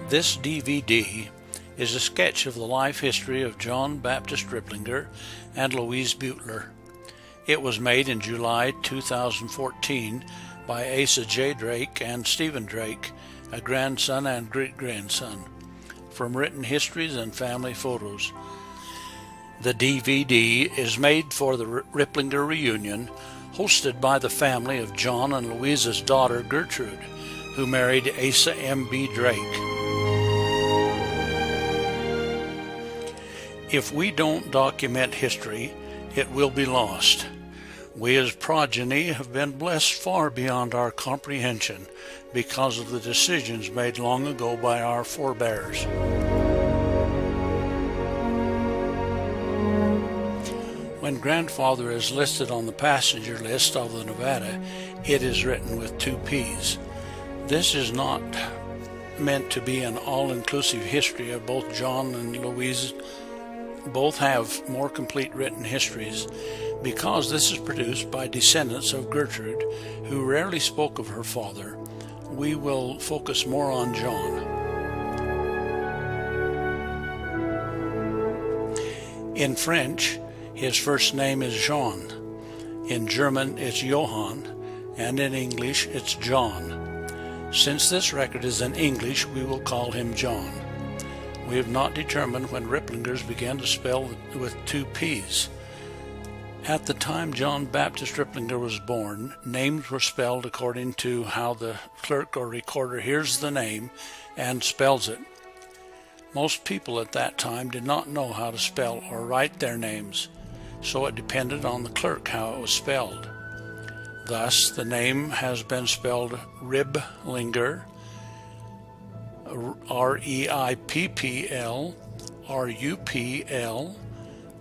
This DVD is a sketch of the life history of John Baptist Ripplinger and Louise Butler. It was made in July 2014 by Asa J. Drake and Stephen Drake, a grandson and great-grandson, from written histories and family photos. The DVD is made for the Ripplinger reunion, hosted by the family of John and Louisa's daughter Gertrude, who married Asa M.B. Drake. If we don't document history, it will be lost. We as progeny have been blessed far beyond our comprehension because of the decisions made long ago by our forebears. When grandfather is listed on the passenger list of the Nevada, it is written with two P's. This is not meant to be an all-inclusive history of both John and Louise. Both have more complete written histories because this is produced by descendants of Gertrude, who rarely spoke of her father. We will focus more on John. In French, his first name is Jean. In German, it's Johann, and in English, it's John. Since this record is in English, we will call him John. We have not determined when Ripplingers began to spell with two P's. At the time John Baptist Ripplinger was born, names were spelled according to how the clerk or recorder hears the name and spells it. Most people at that time did not know how to spell or write their names, so it depended on the clerk how it was spelled. Thus, the name has been spelled Ripplinger, R-E-I-P-P-L, R-U-P-L,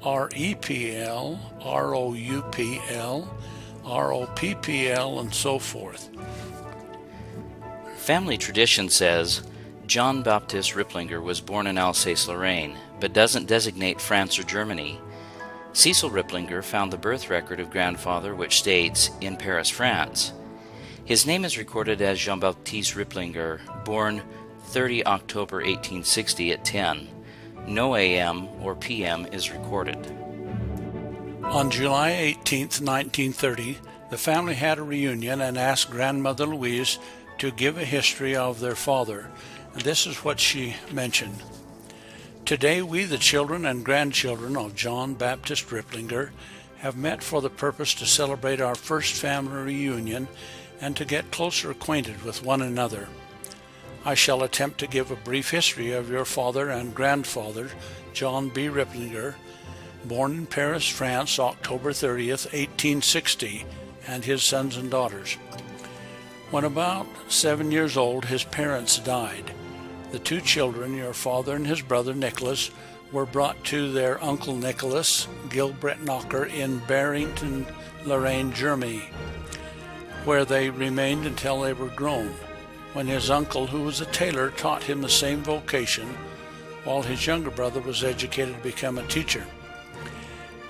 R-E-P-L, R-O-U-P-L, R-O-P-P-L, and so forth. Family tradition says John Baptist Ripplinger was born in Alsace-Lorraine, but doesn't designate France or Germany. Cecil Ripplinger found the birth record of grandfather, which states, in Paris, France. His name is recorded as Jean-Baptiste Ripplinger, born 30 October 1860 at 10. No AM or PM is recorded. On July 18, 1930, the family had a reunion and asked grandmother Louise to give a history of their father. And this is what she mentioned. Today we, the children and grandchildren of John Baptist Ripplinger, have met for the purpose to celebrate our first family reunion and to get closer acquainted with one another. I shall attempt to give a brief history of your father and grandfather, John B. Ripplinger, born in Paris, France, October 30th, 1860, and his sons and daughters. When about 7 years old, his parents died. The two children, your father and his brother Nicholas, were brought to their uncle Nicholas Gilbrettnocker in Barrington, Lorraine, Germany, where they remained until they were grown, when his uncle, who was a tailor, taught him the same vocation, while his younger brother was educated to become a teacher.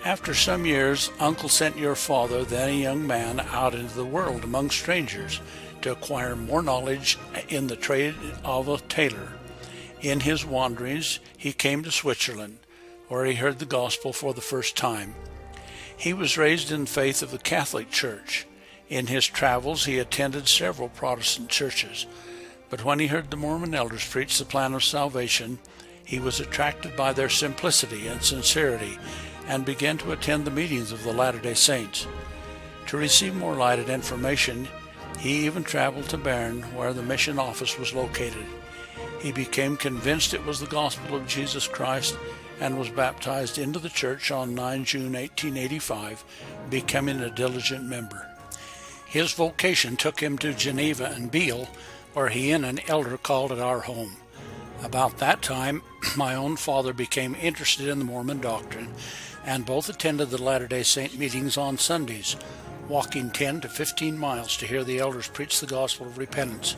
After some years, Uncle sent your father, then a young man, out into the world among strangers to acquire more knowledge in the trade of a tailor. In his wanderings, he came to Switzerland, where he heard the gospel for the first time. He was raised in the faith of the Catholic Church. In his travels, he attended several Protestant churches, but when he heard the Mormon elders preach the plan of salvation, he was attracted by their simplicity and sincerity and began to attend the meetings of the Latter-day Saints. To receive more light and information, he even traveled to Bern, where the mission office was located. He became convinced it was the gospel of Jesus Christ and was baptized into the church on 9 June 1885, becoming a diligent member. His vocation took him to Geneva and Biel, where he and an elder called at our home. About that time, my own father became interested in the Mormon doctrine, and both attended the Latter-day Saint meetings on Sundays, walking 10 to 15 miles to hear the elders preach the gospel of repentance.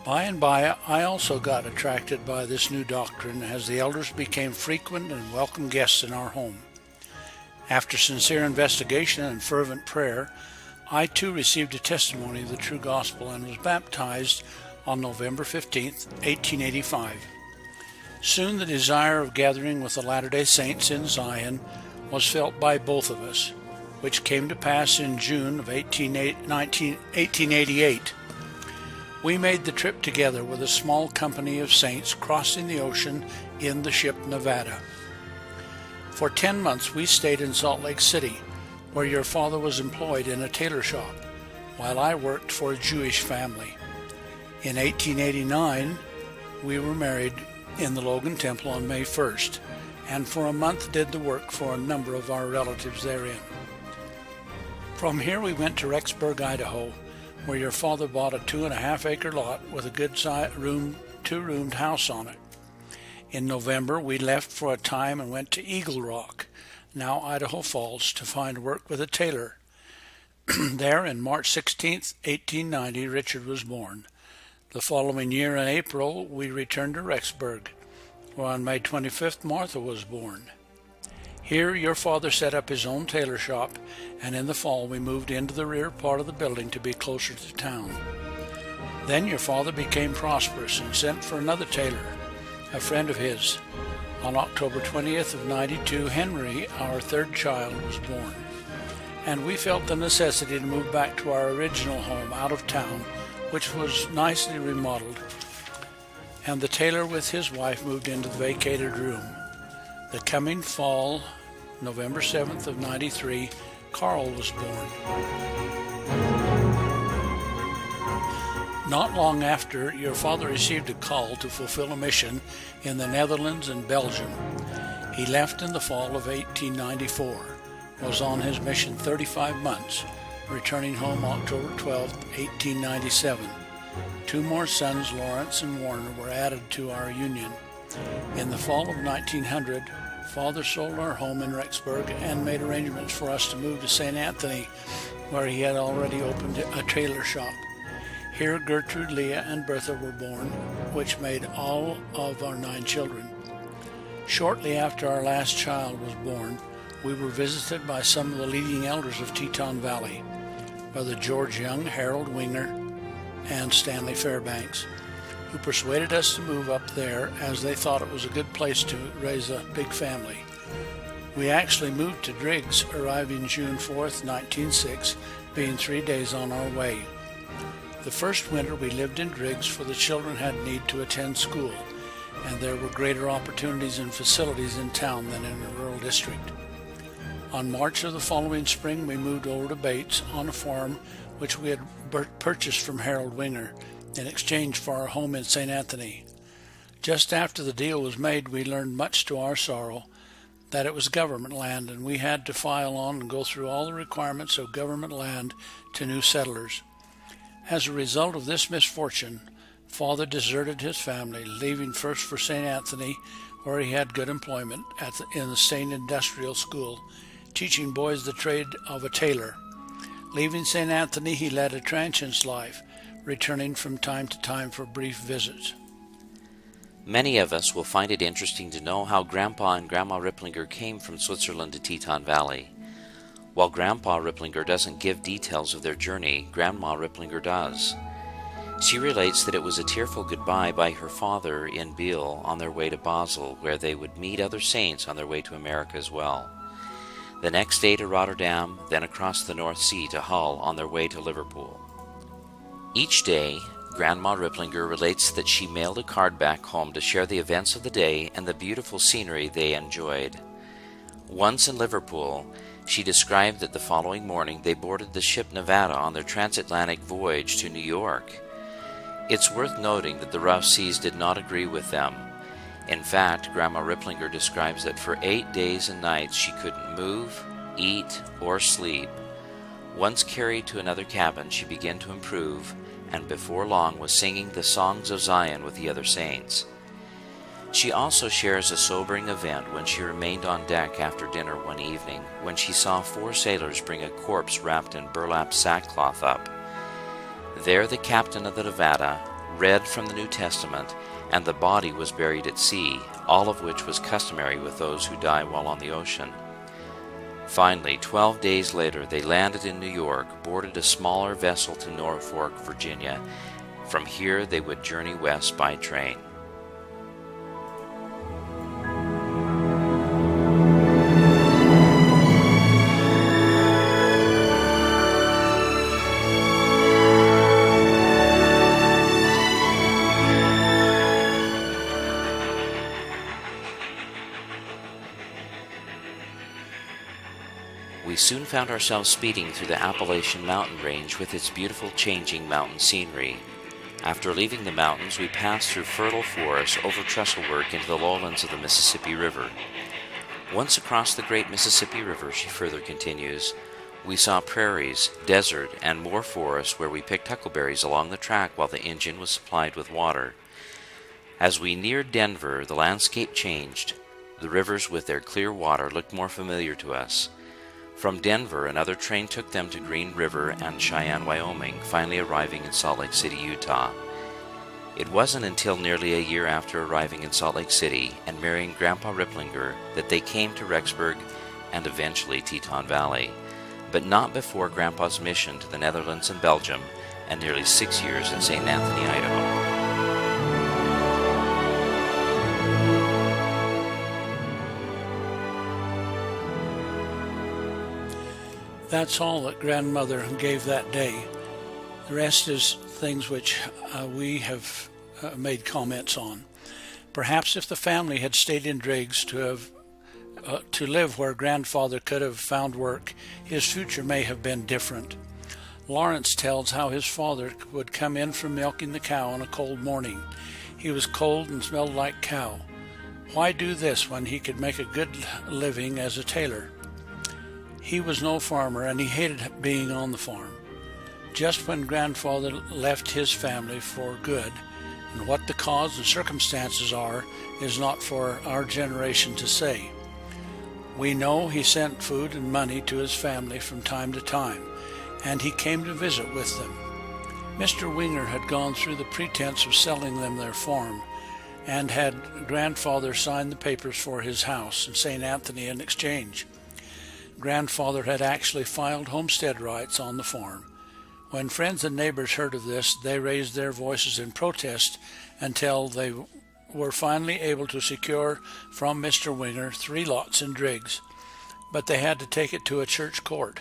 By and by, I also got attracted by this new doctrine as the elders became frequent and welcome guests in our home. After sincere investigation and fervent prayer, I too received a testimony of the true gospel and was baptized on November 15th, 1885. Soon the desire of gathering with the Latter-day Saints in Zion was felt by both of us, which came to pass in June of 1888. We made the trip together with a small company of saints crossing the ocean in the ship Nevada. For 10 months we stayed in Salt Lake City, where your father was employed in a tailor shop, while I worked for a Jewish family. In 1889, we were married in the Logan Temple on May 1st, and for a month did the work for a number of our relatives therein. From here we went to Rexburg, Idaho, where your father bought a 2.5-acre lot with a good two-roomed house on it. In November, we left for a time and went to Eagle Rock, now Idaho Falls, to find work with a tailor. There, in March 16th, 1890, Richard was born. The following year, in April, we returned to Rexburg, where on May 25th, Martha was born. Here, your father set up his own tailor shop, and in the fall we moved into the rear part of the building to be closer to town. Then your father became prosperous and sent for another tailor, a friend of his. On October 20th of 92, Henry, our third child, was born, and we felt the necessity to move back to our original home out of town, which was nicely remodeled, and the tailor with his wife moved into the vacated room. The coming fall, November 7th of 93, Carl was born. Not long after, your father received a call to fulfill a mission in the Netherlands and Belgium. He left in the fall of 1894, was on his mission 35 months, returning home October 12, 1897. Two more sons, Lawrence and Warner, were added to our union. In the fall of 1900, Father sold our home in Rexburg and made arrangements for us to move to St. Anthony, where he had already opened a tailor shop. Here Gertrude, Leah, and Bertha were born, which made all of our 9 children. Shortly after our last child was born, we were visited by some of the leading elders of Teton Valley, Brother George Young, Harold Winger, and Stanley Fairbanks, who persuaded us to move up there as they thought it was a good place to raise a big family. We actually moved to Driggs, arriving June 4th, 1906, being 3 days on our way. The first winter we lived in Driggs, for the children had need to attend school, and there were greater opportunities and facilities in town than in a rural district. On March of the following spring, we moved over to Bates on a farm which we had purchased from Harold Winger in exchange for our home in St. Anthony. Just after the deal was made, we learned, much to our sorrow, that it was government land, and we had to file on and go through all the requirements of government land to new settlers. As a result of this misfortune, Father deserted his family, leaving first for St. Anthony, where he had good employment in the State Industrial School, teaching boys the trade of a tailor. Leaving St. Anthony, he led a transient life, returning from time to time for brief visits. Many of us will find it interesting to know how Grandpa and Grandma Ripplinger came from Switzerland to Teton Valley. While Grandpa Ripplinger doesn't give details of their journey, Grandma Ripplinger does. She relates that it was a tearful goodbye by her father in Biel on their way to Basel, where they would meet other saints on their way to America as well. The next day to Rotterdam, then across the North Sea to Hull on their way to Liverpool. Each day, Grandma Ripplinger relates that she mailed a card back home to share the events of the day and the beautiful scenery they enjoyed. Once in Liverpool, she described that the following morning they boarded the ship Nevada on their transatlantic voyage to New York. It's worth noting that the rough seas did not agree with them. In fact, Grandma Ripplinger describes that for 8 days and nights she couldn't move, eat, or sleep. Once carried to another cabin, she began to improve, and before long was singing the songs of Zion with the other saints. She also shares a sobering event when she remained on deck after dinner one evening, when she saw 4 sailors bring a corpse wrapped in burlap sackcloth up. There the captain of the Nevada read from the New Testament, and the body was buried at sea, all of which was customary with those who die while on the ocean. Finally, 12 days later, they landed in New York, boarded a smaller vessel to Norfolk, Virginia, From here they would journey west by train. We soon found ourselves speeding through the Appalachian mountain range with its beautiful changing mountain scenery. After leaving the mountains, we passed through fertile forests over trestlework into the lowlands of the Mississippi River. Once across the great Mississippi River, she further continues, we saw prairies, desert, and more forest where we picked huckleberries along the track while the engine was supplied with water. As we neared Denver, the landscape changed. The rivers with their clear water looked more familiar to us. From Denver, another train took them to Green River and Cheyenne, Wyoming, finally arriving in Salt Lake City, Utah. It wasn't until nearly a year after arriving in Salt Lake City and marrying Grandpa Ripplinger that they came to Rexburg and eventually Teton Valley, but not before Grandpa's mission to the Netherlands and Belgium and nearly 6 years in St. Anthony, Idaho. That's all that grandmother gave that day. The rest is things which we have made comments on. Perhaps if the family had stayed in Driggs to live where grandfather could have found work, his future may have been different. Lawrence tells how his father would come in from milking the cow on a cold morning. He was cold and smelled like cow. Why do this when he could make a good living as a tailor? He was no farmer and he hated being on the farm. Just when grandfather left his family for good, and what the cause and circumstances are is not for our generation to say. We know he sent food and money to his family from time to time, and he came to visit with them. Mr. Winger had gone through the pretense of selling them their farm, and had grandfather sign the papers for his house in St. Anthony in exchange. Grandfather had actually filed homestead rights on the farm. When friends and neighbors heard of this, they raised their voices in protest until they were finally able to secure from Mr. Winger 3 lots in Driggs, but they had to take it to a church court.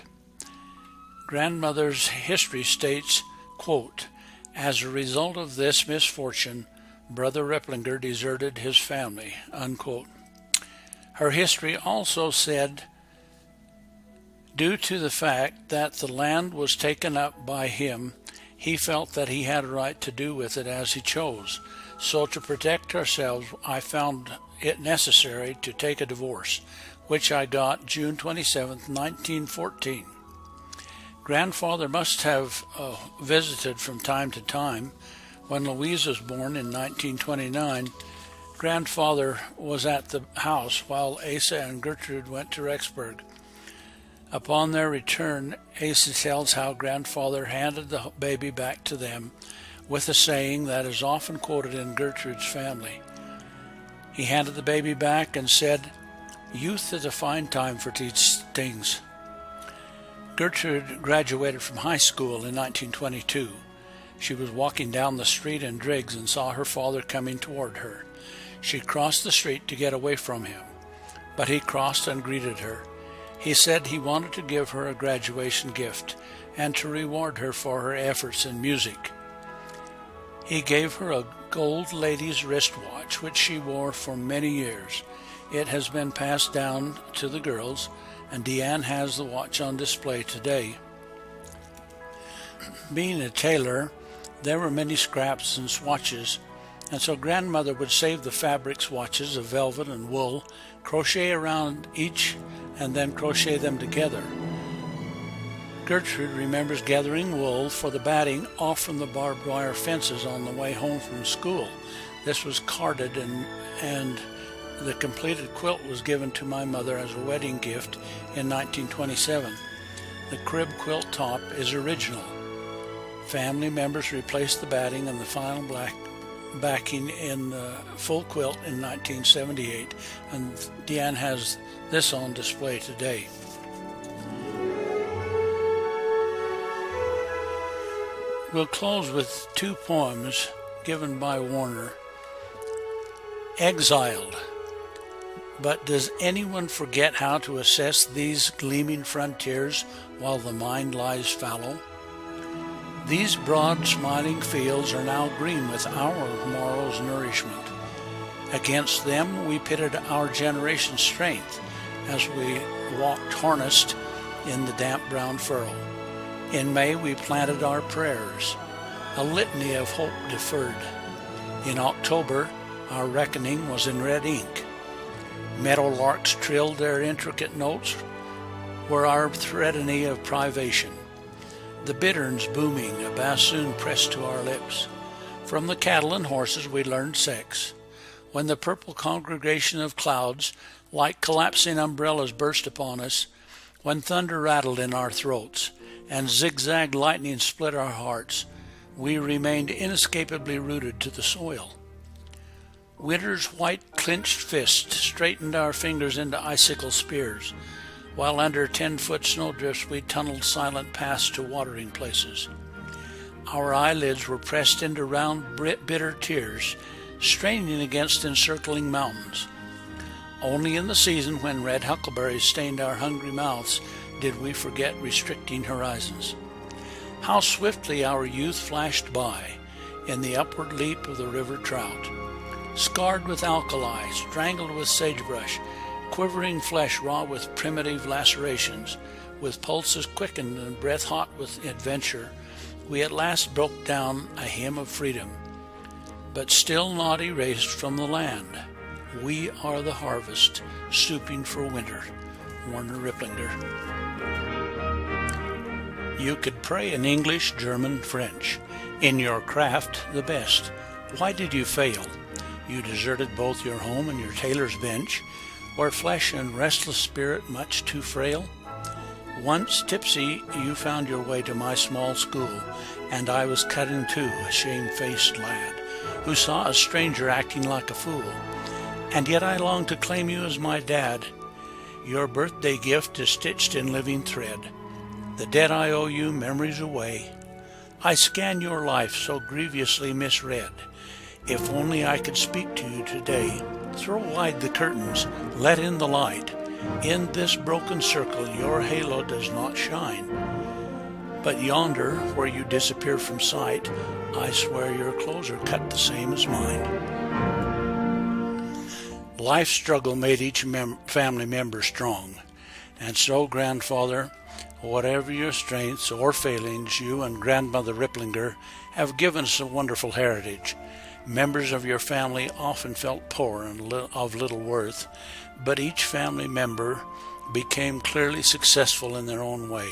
Grandmother's history states, quote, "As a result of this misfortune, Brother Ripplinger deserted his family," unquote. Her history also said, due to the fact that the land was taken up by him, he felt that he had a right to do with it as he chose. So to protect ourselves, I found it necessary to take a divorce, which I got June 27, 1914. Grandfather must have visited from time to time. When Louise was born in 1929, grandfather was at the house while Asa and Gertrude went to Rexburg. Upon their return, Asa tells how grandfather handed the baby back to them with a saying that is often quoted in Gertrude's family. He handed the baby back and said, "Youth is a fine time for these things." Gertrude graduated from high school in 1922. She was walking down the street in Driggs and saw her father coming toward her. She crossed the street to get away from him, but he crossed and greeted her. He said he wanted to give her a graduation gift and to reward her for her efforts in music. He gave her a gold lady's wristwatch, which she wore for many years. It has been passed down to the girls, and Deanne has the watch on display today. Being a tailor, there were many scraps and swatches, and so grandmother would save the fabric swatches of velvet and wool, crochet around each, and then crochet them together. Gertrude remembers gathering wool for the batting off from the barbed wire fences on the way home from school. This was carded and the completed quilt was given to my mother as a wedding gift in 1927. The crib quilt top is original. Family members replaced the batting and the final black backing in full quilt in 1978, and Deanne has this on display today. We'll close with two poems given by Warner. Exiled. But does anyone forget how to assess these gleaming frontiers while the mind lies fallow? These broad smiling fields are now green with our morrow's nourishment. Against them we pitted our generation's strength as we walked harnessed in the damp brown furrow. In May we planted our prayers, a litany of hope deferred. In October our reckoning was in red ink. Meadowlarks trilled their intricate notes were our threatening of privation. The bitterns booming, a bassoon pressed to our lips. From the cattle and horses we learned sex. When the purple congregation of clouds, like collapsing umbrellas, burst upon us, when thunder rattled in our throats, and zigzag lightning split our hearts, we remained inescapably rooted to the soil. Winter's white clenched fist straightened our fingers into icicle spears, while under 10-foot snowdrifts we tunneled silent paths to watering places. Our eyelids were pressed into round, bitter tears, straining against encircling mountains. Only in the season when red huckleberries stained our hungry mouths did we forget restricting horizons. How swiftly our youth flashed by in the upward leap of the river trout. Scarred with alkali, strangled with sagebrush, quivering flesh raw with primitive lacerations, with pulses quickened and breath hot with adventure, we at last broke down a hymn of freedom, but still not erased from the land. We are the harvest, stooping for winter. Warner Ripplinger. You could pray in English, German, French. In your craft, the best. Why did you fail? You deserted both your home and your tailor's bench. Were flesh and restless spirit much too frail? Once tipsy, you found your way to my small school, and I was cut in two, a shamefaced lad, who saw a stranger acting like a fool. And yet I long to claim you as my dad. Your birthday gift is stitched in living thread. The debt I owe you, memories away. I scan your life so grievously misread. If only I could speak to you today. Throw wide the curtains, let in the light. In this broken circle your halo does not shine. But yonder, where you disappear from sight, I swear your clothes are cut the same as mine. Life's struggle made each family member strong. And so, grandfather, whatever your strengths or failings, you and grandmother Ripplinger have given us a wonderful heritage. Members of your family often felt poor and of little worth, but each family member became clearly successful in their own way.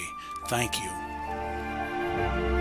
Thank you.